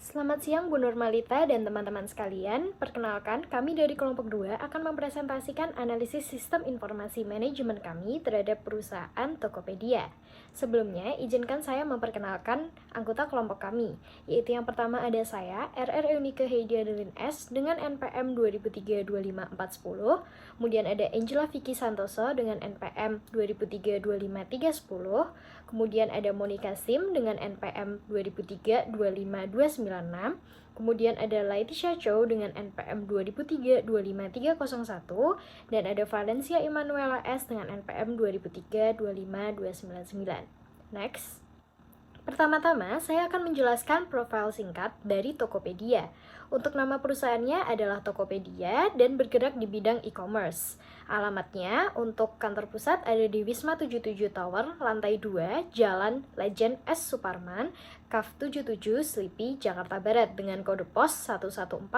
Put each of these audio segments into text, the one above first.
Selamat siang Bu Nurmalita dan teman-teman sekalian. Perkenalkan, kami dari kelompok 2 akan mempresentasikan analisis sistem informasi manajemen kami terhadap perusahaan Tokopedia. Sebelumnya, izinkan saya memperkenalkan anggota kelompok kami, yaitu yang pertama ada saya, RR Eunike Heidia Delin S dengan NPM 2003-25410, kemudian ada Angela Vicky Santoso dengan NPM 2003-25310, kemudian ada Monica Sim dengan NPM 2003-25296, kemudian ada Laitisha Chow dengan NPM 2003-25301, dan ada Valencia Emanuela S dengan NPM 2003-25299. Next. Pertama-tama, saya akan menjelaskan profil singkat dari Tokopedia. Untuk nama perusahaannya adalah Tokopedia dan bergerak di bidang e-commerce. Alamatnya untuk kantor pusat ada di Wisma 77 Tower, lantai 2, Jalan Legend S. Suparman, KAF 77, Slipi, Jakarta Barat dengan kode pos 11410.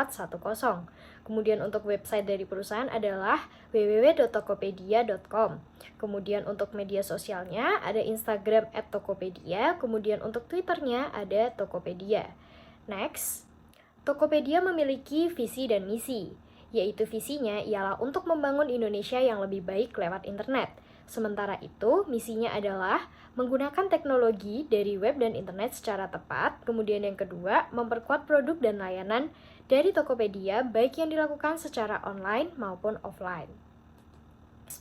Kemudian untuk website dari perusahaan adalah www.tokopedia.com. Kemudian untuk media sosialnya ada Instagram @tokopedia, kemudian untuk Twitternya ada Tokopedia. Next, Tokopedia memiliki visi dan misi, yaitu visinya ialah untuk membangun Indonesia yang lebih baik lewat internet. Sementara itu, misinya adalah menggunakan teknologi dari web dan internet secara tepat. Kemudian yang kedua, memperkuat produk dan layanan dari Tokopedia baik yang dilakukan secara online maupun offline.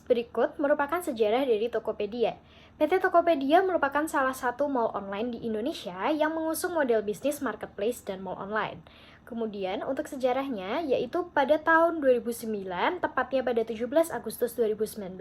Berikut merupakan sejarah dari Tokopedia. PT Tokopedia merupakan salah satu mall online di Indonesia yang mengusung model bisnis marketplace dan mall online. Kemudian untuk sejarahnya, yaitu pada tahun 2009, tepatnya pada 17 Agustus 2019,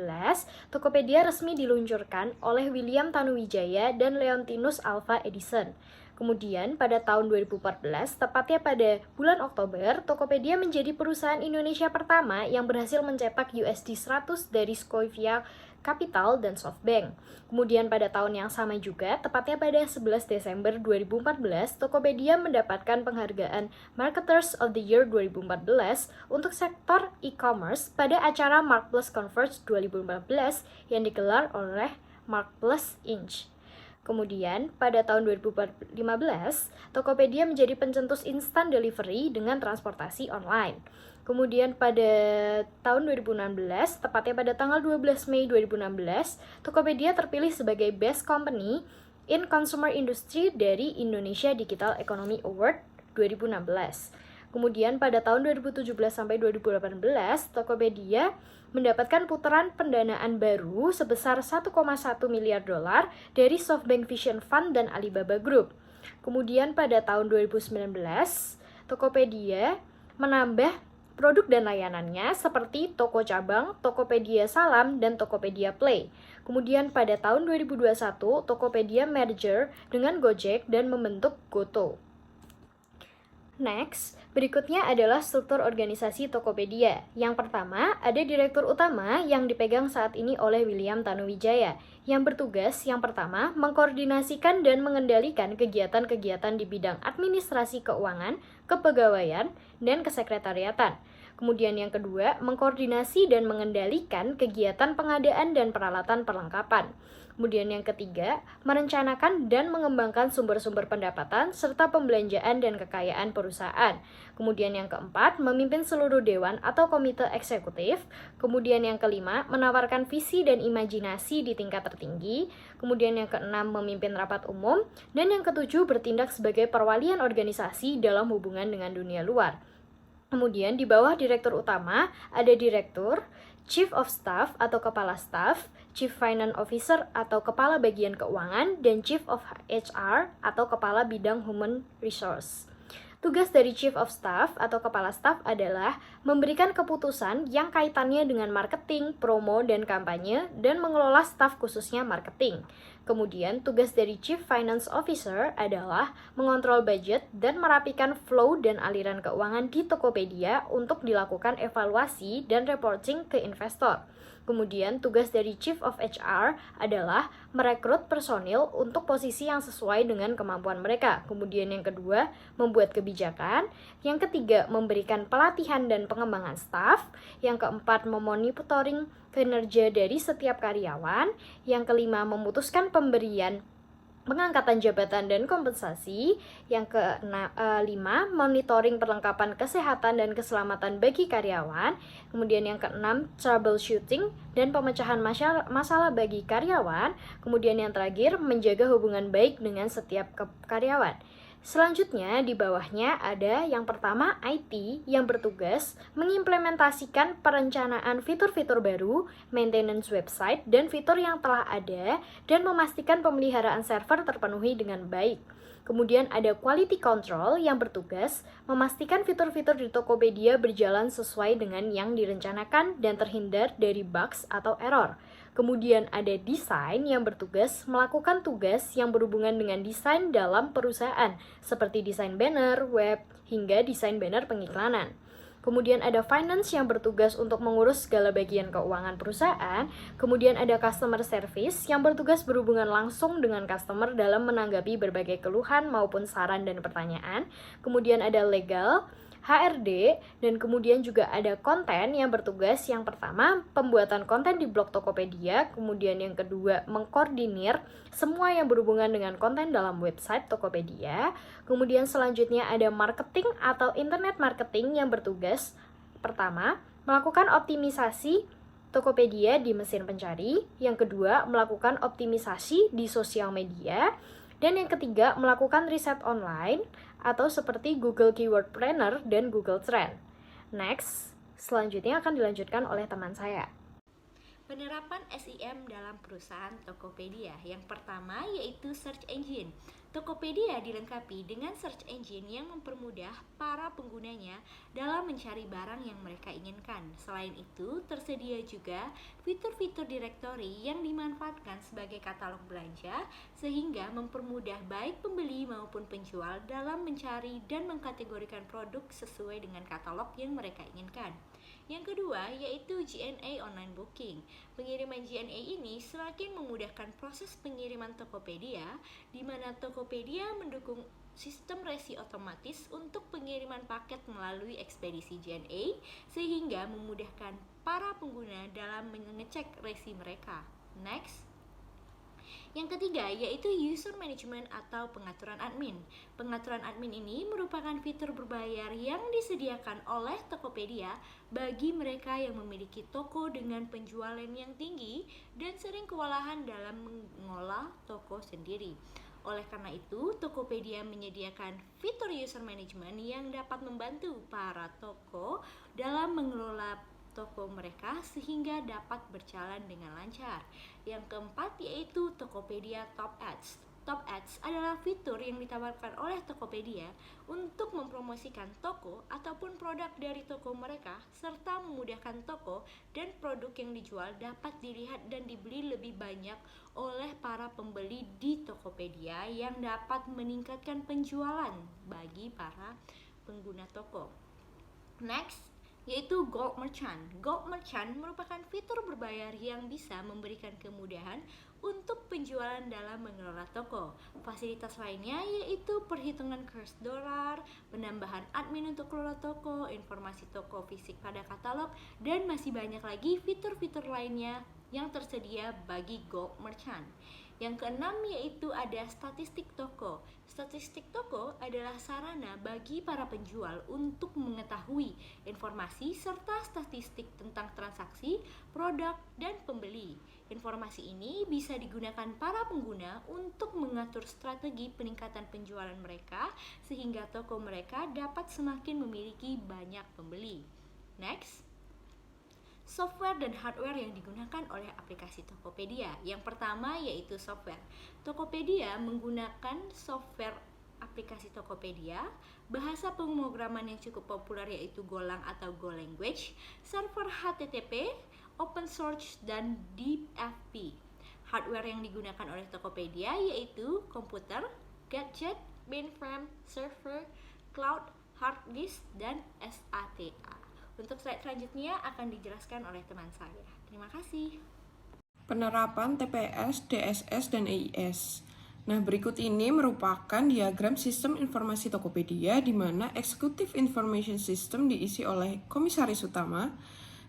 Tokopedia resmi diluncurkan oleh William Tanuwijaya dan Leontinus Alva Edison. Kemudian pada tahun 2014, tepatnya pada bulan Oktober, Tokopedia menjadi perusahaan Indonesia pertama yang berhasil mencetak USD 100 dari Scotia Capital dan SoftBank. Kemudian pada tahun yang sama juga, tepatnya pada 11 Desember 2014, Tokopedia mendapatkan penghargaan Marketers of the Year 2014 untuk sektor e-commerce pada acara Marketplace Converge 2014 yang digelar oleh Marketplace Inc. Kemudian, pada tahun 2015, Tokopedia menjadi pencetus instant delivery dengan transportasi online. Kemudian pada tahun 2016, tepatnya pada tanggal 12 Mei 2016, Tokopedia terpilih sebagai Best Company in Consumer Industry dari Indonesia Digital Economy Award 2016. Kemudian pada tahun 2017 sampai 2018, Tokopedia mendapatkan putaran pendanaan baru sebesar 1,1 miliar dolar dari SoftBank Vision Fund dan Alibaba Group. Kemudian pada tahun 2019, Tokopedia menambah produk dan layanannya seperti toko cabang, Tokopedia Salam, dan Tokopedia Play. Kemudian pada tahun 2021, Tokopedia merger dengan Gojek dan membentuk Goto. Next, berikutnya adalah struktur organisasi Tokopedia. Yang pertama, ada direktur utama yang dipegang saat ini oleh William Tanuwijaya, yang bertugas yang pertama mengkoordinasikan dan mengendalikan kegiatan-kegiatan di bidang administrasi keuangan, kepegawaian, dan kesekretariatan. Kemudian yang kedua, mengkoordinasi dan mengendalikan kegiatan pengadaan dan peralatan perlengkapan. Kemudian yang ketiga, merencanakan dan mengembangkan sumber-sumber pendapatan serta pembelanjaan dan kekayaan perusahaan. Kemudian yang keempat, memimpin seluruh dewan atau komite eksekutif. Kemudian yang kelima, menawarkan visi dan imajinasi di tingkat tertinggi. Kemudian yang keenam, memimpin rapat umum. Dan yang ketujuh, bertindak sebagai perwalian organisasi dalam hubungan dengan dunia luar. Kemudian di bawah direktur utama ada direktur, Chief of Staff atau kepala staff, Chief Finance Officer atau kepala bagian keuangan, dan Chief of HR atau kepala bidang human resource. Tugas dari Chief of Staff atau kepala staff adalah memberikan keputusan yang kaitannya dengan marketing, promo, dan kampanye, dan mengelola staf khususnya marketing. Kemudian, tugas dari Chief Finance Officer adalah mengontrol budget dan merapikan flow dan aliran keuangan di Tokopedia untuk dilakukan evaluasi dan reporting ke investor. Kemudian, tugas dari Chief of HR adalah merekrut personil untuk posisi yang sesuai dengan kemampuan mereka. Kemudian yang kedua, membuat kebijakan. Yang ketiga, memberikan pelatihan dan pengembangan staf. Yang keempat, memonitoring kinerja dari setiap karyawan. Yang kelima, memutuskan pemberian pengangkatan jabatan dan kompensasi. Yang kelima, monitoring perlengkapan kesehatan dan keselamatan bagi karyawan. Kemudian yang keenam, troubleshooting dan pemecahan masalah bagi karyawan. Kemudian yang terakhir, menjaga hubungan baik dengan setiap karyawan. Selanjutnya di bawahnya ada yang pertama IT yang bertugas mengimplementasikan perencanaan fitur-fitur baru, maintenance website, dan fitur yang telah ada, dan memastikan pemeliharaan server terpenuhi dengan baik. Kemudian ada quality control yang bertugas memastikan fitur-fitur di Tokopedia berjalan sesuai dengan yang direncanakan dan terhindar dari bugs atau error. Kemudian ada desain yang bertugas melakukan tugas yang berhubungan dengan desain dalam perusahaan, seperti desain banner, web, hingga desain banner pengiklanan. Kemudian ada finance yang bertugas untuk mengurus segala bagian keuangan perusahaan. Kemudian ada customer service yang bertugas berhubungan langsung dengan customer dalam menanggapi berbagai keluhan maupun saran dan pertanyaan. Kemudian ada legal, HRD, dan kemudian juga ada konten yang bertugas yang pertama pembuatan konten di blog Tokopedia, kemudian yang kedua mengkoordinir semua yang berhubungan dengan konten dalam website Tokopedia, kemudian selanjutnya ada marketing atau internet marketing yang bertugas pertama melakukan optimisasi Tokopedia di mesin pencari, yang kedua melakukan optimisasi di sosial media, dan yang ketiga melakukan riset online atau seperti Google Keyword Planner dan Google Trend. Next, selanjutnya akan dilanjutkan oleh teman saya. Penerapan SEM dalam perusahaan Tokopedia. Yang pertama yaitu search engine. Tokopedia dilengkapi dengan search engine yang mempermudah para penggunanya dalam mencari barang yang mereka inginkan. Selain itu, tersedia juga fitur-fitur direktori yang dimanfaatkan sebagai katalog belanja sehingga mempermudah baik pembeli maupun penjual dalam mencari dan mengkategorikan produk sesuai dengan katalog yang mereka inginkan. Yang kedua yaitu GNA online booking. Pengiriman GNA ini semakin memudahkan proses pengiriman Tokopedia, di mana Tokopedia mendukung sistem resi otomatis untuk pengiriman paket melalui ekspedisi GNA, sehingga memudahkan para pengguna dalam mengecek resi mereka. Next. Yang ketiga yaitu user management atau pengaturan admin. Pengaturan admin ini merupakan fitur berbayar yang disediakan oleh Tokopedia bagi mereka yang memiliki toko dengan penjualan yang tinggi dan sering kewalahan dalam mengolah toko sendiri. Oleh karena itu, Tokopedia menyediakan fitur user management yang dapat membantu para toko dalam mengelola toko mereka sehingga dapat berjalan dengan lancar. Yang keempat yaitu Tokopedia Top Ads. Top Ads adalah fitur yang ditawarkan oleh Tokopedia untuk mempromosikan toko ataupun produk dari toko mereka serta memudahkan toko dan produk yang dijual dapat dilihat dan dibeli lebih banyak oleh para pembeli di Tokopedia yang dapat meningkatkan penjualan bagi para pengguna toko. Next yaitu Gold Merchant. Gold Merchant merupakan fitur berbayar yang bisa memberikan kemudahan untuk penjualan dalam mengelola toko. Fasilitas lainnya yaitu perhitungan kurs dolar, penambahan admin untuk kelola toko, informasi toko fisik pada katalog, dan masih banyak lagi fitur-fitur lainnya yang tersedia bagi Gold Merchant. Yang keenam yaitu ada statistik toko. Statistik toko adalah sarana bagi para penjual untuk mengetahui informasi serta statistik tentang transaksi, produk, dan pembeli. Informasi ini bisa digunakan para pengguna untuk mengatur strategi peningkatan penjualan mereka sehingga toko mereka dapat semakin memiliki banyak pembeli. Next. Software dan hardware yang digunakan oleh aplikasi Tokopedia. Yang pertama yaitu software. Tokopedia menggunakan software aplikasi Tokopedia, bahasa pemrograman yang cukup populer yaitu Golang atau Go Language, server HTTP, open source, dan DFP. Hardware yang digunakan oleh Tokopedia yaitu komputer, gadget, mainframe, server, cloud, hard disk, dan SATA. Untuk slide selanjutnya akan dijelaskan oleh teman saya. Terima kasih. Penerapan TPS, DSS, dan EIS. Nah, berikut ini merupakan diagram sistem informasi Tokopedia di mana Executive Information System diisi oleh Komisaris Utama,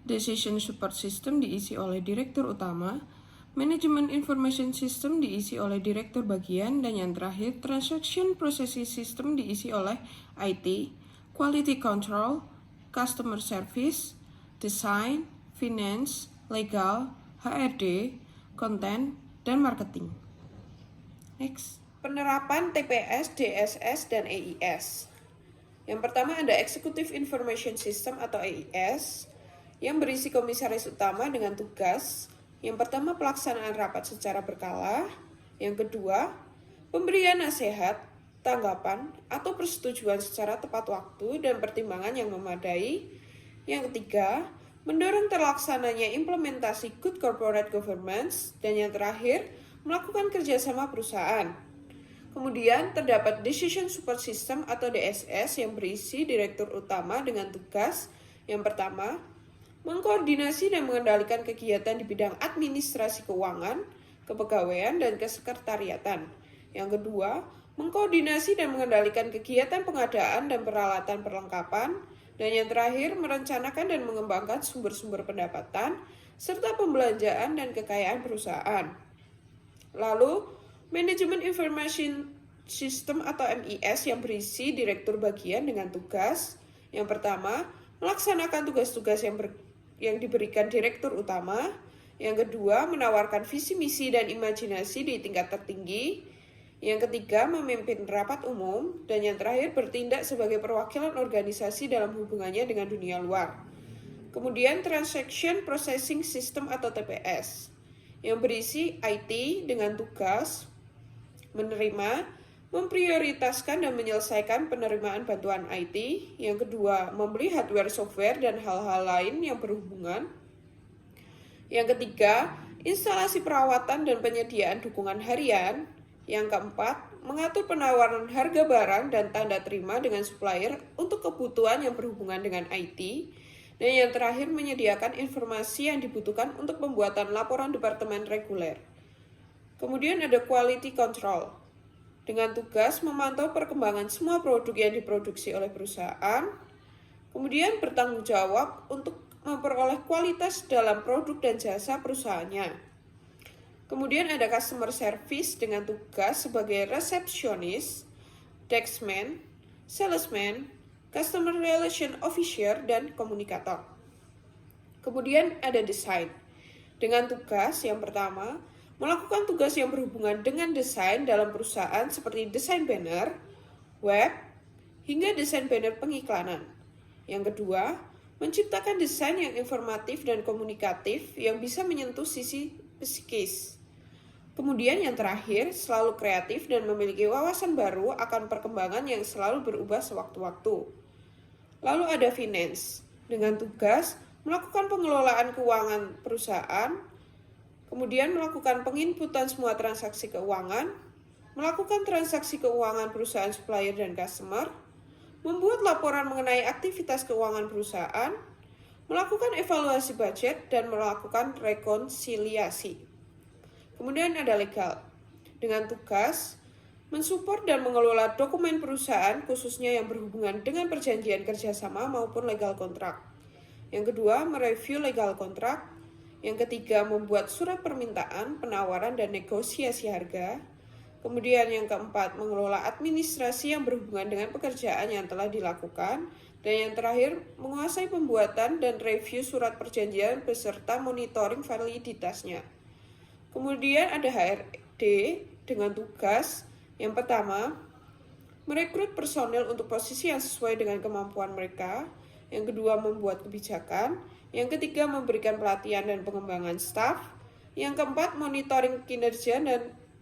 Decision Support System diisi oleh Direktur Utama, Manajemen Information System diisi oleh direktur bagian, dan yang terakhir Transaction Processing System diisi oleh IT, Quality Control, Customer Service, Design, Finance, Legal, HRD, Content, dan Marketing. Next. Penerapan TPS, DSS, dan EIS. Yang pertama ada Executive Information System atau EIS yang berisi komisaris utama dengan tugas. Yang pertama, pelaksanaan rapat secara berkala. Yang kedua, pemberian nasihat, tanggapan, atau persetujuan secara tepat waktu dan pertimbangan yang memadai. Yang ketiga, mendorong terlaksananya implementasi Good Corporate Governance. Dan yang terakhir, melakukan kerjasama perusahaan. Kemudian terdapat Decision Support System atau DSS yang berisi direktur utama dengan tugas. Yang pertama, mengkoordinasi dan mengendalikan kegiatan di bidang administrasi keuangan, kepegawaian, dan kesekretariatan. Yang kedua, mengkoordinasi dan mengendalikan kegiatan pengadaan dan peralatan perlengkapan. Dan yang terakhir, merencanakan dan mengembangkan sumber-sumber pendapatan, serta pembelanjaan dan kekayaan perusahaan. Lalu, Manajemen Information System atau MIS yang berisi direktur bagian dengan tugas. Yang pertama, melaksanakan tugas-tugas yang diberikan direktur utama. Yang kedua, menawarkan visi misi dan imajinasi di tingkat tertinggi. Yang ketiga, memimpin rapat umum. Dan yang terakhir, bertindak sebagai perwakilan organisasi dalam hubungannya dengan dunia luar. Kemudian, Transaction Processing System atau TPS yang berisi IT dengan tugas menerima, memprioritaskan dan menyelesaikan penerimaan bantuan IT. Yang kedua, membeli hardware, software, dan hal-hal lain yang berhubungan. Yang ketiga, instalasi perawatan dan penyediaan dukungan harian. Yang keempat, mengatur penawaran harga barang dan tanda terima dengan supplier untuk kebutuhan yang berhubungan dengan IT. Dan yang terakhir, menyediakan informasi yang dibutuhkan untuk pembuatan laporan departemen reguler. Kemudian ada Quality Control, dengan tugas memantau perkembangan semua produk yang diproduksi oleh perusahaan. Kemudian bertanggung jawab untuk memperoleh kualitas dalam produk dan jasa perusahaannya. Kemudian ada Customer Service dengan tugas sebagai resepsionis, deskman, salesman, Customer Relation Officer, dan komunikator. Kemudian ada Design, dengan tugas yang pertama, melakukan tugas yang berhubungan dengan desain dalam perusahaan seperti desain banner, web, hingga desain banner pengiklanan. Yang kedua, menciptakan desain yang informatif dan komunikatif yang bisa menyentuh sisi psikis. Kemudian yang terakhir, selalu kreatif dan memiliki wawasan baru akan perkembangan yang selalu berubah sewaktu-waktu. Lalu ada Finance, dengan tugas melakukan pengelolaan keuangan perusahaan, kemudian melakukan penginputan semua transaksi keuangan, melakukan transaksi keuangan perusahaan supplier dan customer, membuat laporan mengenai aktivitas keuangan perusahaan, melakukan evaluasi budget, dan melakukan rekonsiliasi. Kemudian ada Legal, dengan tugas mensupport dan mengelola dokumen perusahaan khususnya yang berhubungan dengan perjanjian kerjasama maupun legal kontrak. Yang kedua, mereview legal kontrak. Yang ketiga, membuat surat permintaan, penawaran, dan negosiasi harga. Kemudian yang keempat, mengelola administrasi yang berhubungan dengan pekerjaan yang telah dilakukan. Dan yang terakhir, menguasai pembuatan dan review surat perjanjian beserta monitoring validitasnya. Kemudian ada HRD dengan tugas yang pertama, merekrut personel untuk posisi yang sesuai dengan kemampuan mereka. Yang kedua, membuat kebijakan. Yang ketiga, memberikan pelatihan dan pengembangan staf. Yang keempat, monitoring kinerja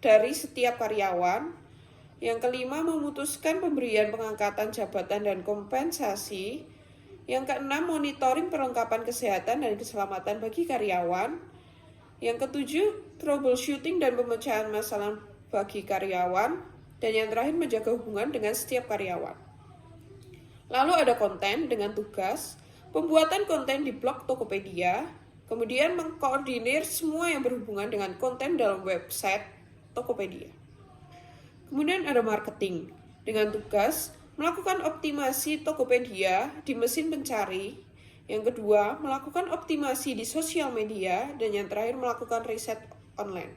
dari setiap karyawan. Yang kelima, memutuskan pemberian pengangkatan jabatan dan kompensasi. Yang keenam, monitoring perlengkapan kesehatan dan keselamatan bagi karyawan. Yang ketujuh, troubleshooting dan pemecahan masalah bagi karyawan. Dan yang terakhir, menjaga hubungan dengan setiap karyawan. Lalu ada konten dengan tugas pembuatan konten di blog Tokopedia, kemudian mengkoordinir semua yang berhubungan dengan konten dalam website Tokopedia. Kemudian ada marketing dengan tugas melakukan optimasi Tokopedia di mesin pencari. Yang kedua, melakukan optimasi di sosial media. Dan yang terakhir, melakukan riset online.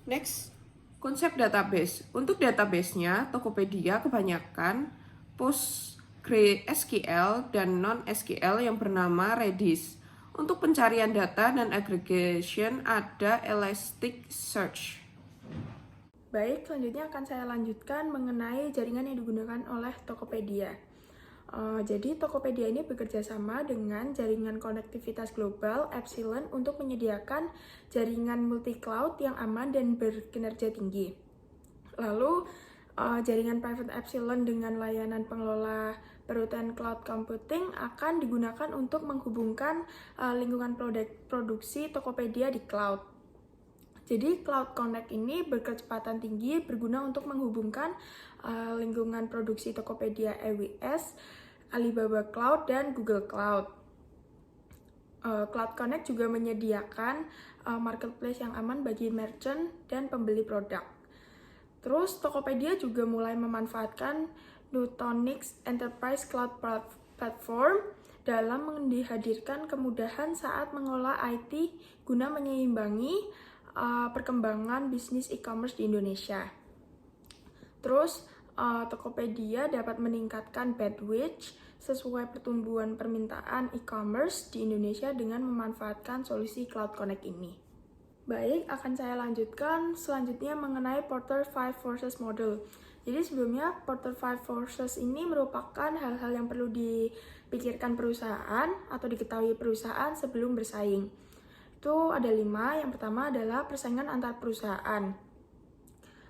Next, konsep database. Untuk database-nya, Tokopedia kebanyakan PostgreSQL dan non-SQL yang bernama Redis. Untuk pencarian data dan aggregation ada Elasticsearch. Baik, selanjutnya akan saya lanjutkan mengenai jaringan yang digunakan oleh Tokopedia. Jadi Tokopedia ini bekerja sama dengan jaringan konektivitas global Epsilon untuk menyediakan jaringan multi-cloud yang aman dan berkinerja tinggi. Lalu jaringan private Epsilon dengan layanan pengelola perutan cloud computing akan digunakan untuk menghubungkan lingkungan produksi Tokopedia di cloud. Jadi Cloud Connect ini berkecepatan tinggi berguna untuk menghubungkan lingkungan produksi Tokopedia AWS, Alibaba Cloud, dan Google Cloud. Cloud Connect juga menyediakan marketplace yang aman bagi merchant dan pembeli produk. Terus Tokopedia juga mulai memanfaatkan Nutanix Enterprise Cloud Platform dalam dihadirkan kemudahan saat mengolah IT guna menyeimbangi perkembangan bisnis e-commerce di Indonesia. Terus Tokopedia dapat meningkatkan bandwidth sesuai pertumbuhan permintaan e-commerce di Indonesia dengan memanfaatkan solusi Cloud Connect ini. Baik, akan saya lanjutkan selanjutnya mengenai Porter 5 Forces Model. Jadi sebelumnya Porter 5 Forces ini merupakan hal-hal yang perlu dipikirkan perusahaan atau diketahui perusahaan sebelum bersaing. Itu ada 5. Yang pertama adalah persaingan antar perusahaan.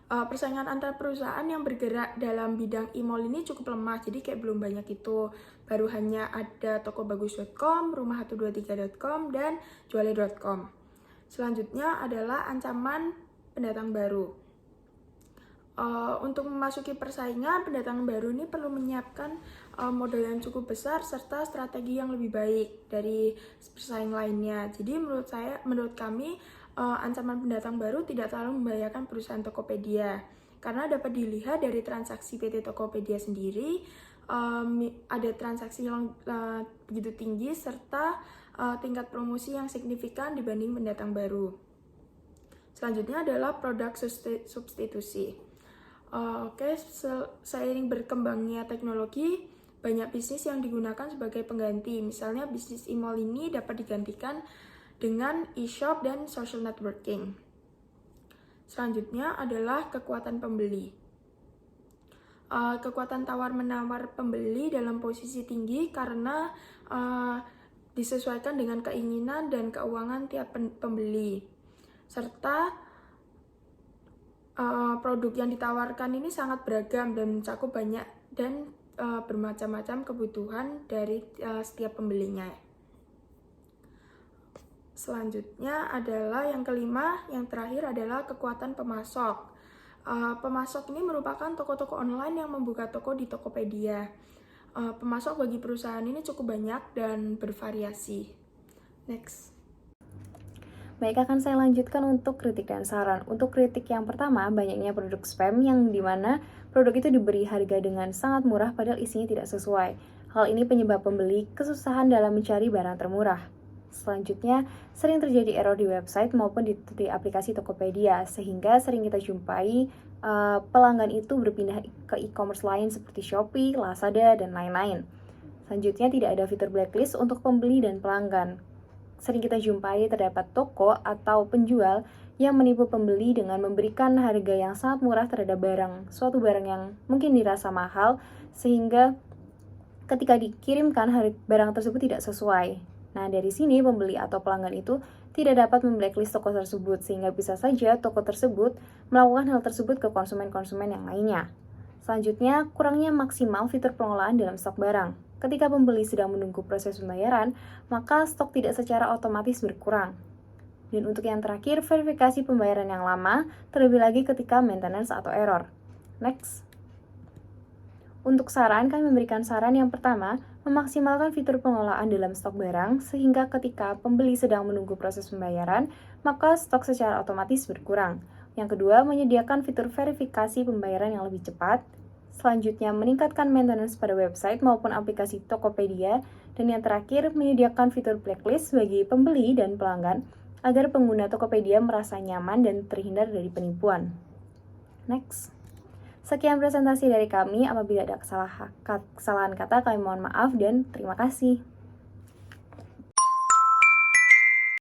Persaingan antar perusahaan yang bergerak dalam bidang e-mall ini cukup lemah, jadi kayak belum banyak itu. Baru hanya ada tokobagus.com, rumah123.com, dan juale.com. Selanjutnya adalah ancaman pendatang baru. Untuk memasuki persaingan, pendatang baru ini perlu menyiapkan modal yang cukup besar serta strategi yang lebih baik dari pesaing lainnya. Jadi menurut kami, ancaman pendatang baru tidak terlalu membahayakan perusahaan Tokopedia karena dapat dilihat dari transaksi PT Tokopedia sendiri, ada transaksi yang begitu tinggi serta tingkat promosi yang signifikan dibanding pendatang baru. Selanjutnya adalah produk substitusi. Seiring berkembangnya teknologi, banyak bisnis yang digunakan sebagai pengganti. Misalnya bisnis e-mall ini dapat digantikan dengan e-shop dan social networking. Selanjutnya adalah kekuatan pembeli. Kekuatan tawar-menawar pembeli dalam posisi tinggi karena disesuaikan dengan keinginan dan keuangan tiap pembeli. Serta produk yang ditawarkan ini sangat beragam dan mencakup banyak dan bermacam-macam kebutuhan dari setiap pembelinya. Selanjutnya adalah yang kelima, yang terakhir adalah kekuatan pemasok. Pemasok ini merupakan toko-toko online yang membuka toko di Tokopedia. Pemasok bagi perusahaan ini cukup banyak dan bervariasi. Next. Baik, akan saya lanjutkan untuk kritik dan saran. Untuk kritik yang pertama, banyaknya produk spam yang dimana produk itu diberi harga dengan sangat murah padahal isinya tidak sesuai. Hal ini penyebab pembeli kesusahan dalam mencari barang termurah. Selanjutnya, sering terjadi error di website maupun di aplikasi Tokopedia, sehingga sering kita jumpai pelanggan itu berpindah ke e-commerce lain seperti Shopee, Lazada, dan lain-lain. Selanjutnya, tidak ada fitur blacklist untuk pembeli dan pelanggan. Sering kita jumpai terdapat toko atau penjual yang menipu pembeli dengan memberikan harga yang sangat murah terhadap suatu barang yang mungkin dirasa mahal, sehingga ketika dikirimkan barang tersebut tidak sesuai. Nah, dari sini pembeli atau pelanggan itu tidak dapat memblacklist toko tersebut, sehingga bisa saja toko tersebut melakukan hal tersebut ke konsumen-konsumen yang lainnya. Selanjutnya, kurangnya maksimal fitur pengelolaan dalam stok barang. Ketika pembeli sedang menunggu proses pembayaran, maka stok tidak secara otomatis berkurang. Dan untuk yang terakhir, verifikasi pembayaran yang lama, terlebih lagi ketika maintenance atau error. Next. Untuk saran, kami memberikan saran yang pertama, memaksimalkan fitur pengelolaan dalam stok barang, sehingga ketika pembeli sedang menunggu proses pembayaran, maka stok secara otomatis berkurang. Yang kedua, menyediakan fitur verifikasi pembayaran yang lebih cepat. Selanjutnya, meningkatkan maintenance pada website maupun aplikasi Tokopedia. Dan yang terakhir, menyediakan fitur blacklist bagi pembeli dan pelanggan agar pengguna Tokopedia merasa nyaman dan terhindar dari penipuan. Next. Sekian presentasi dari kami. Apabila ada kesalahan kata, kami mohon maaf dan terima kasih.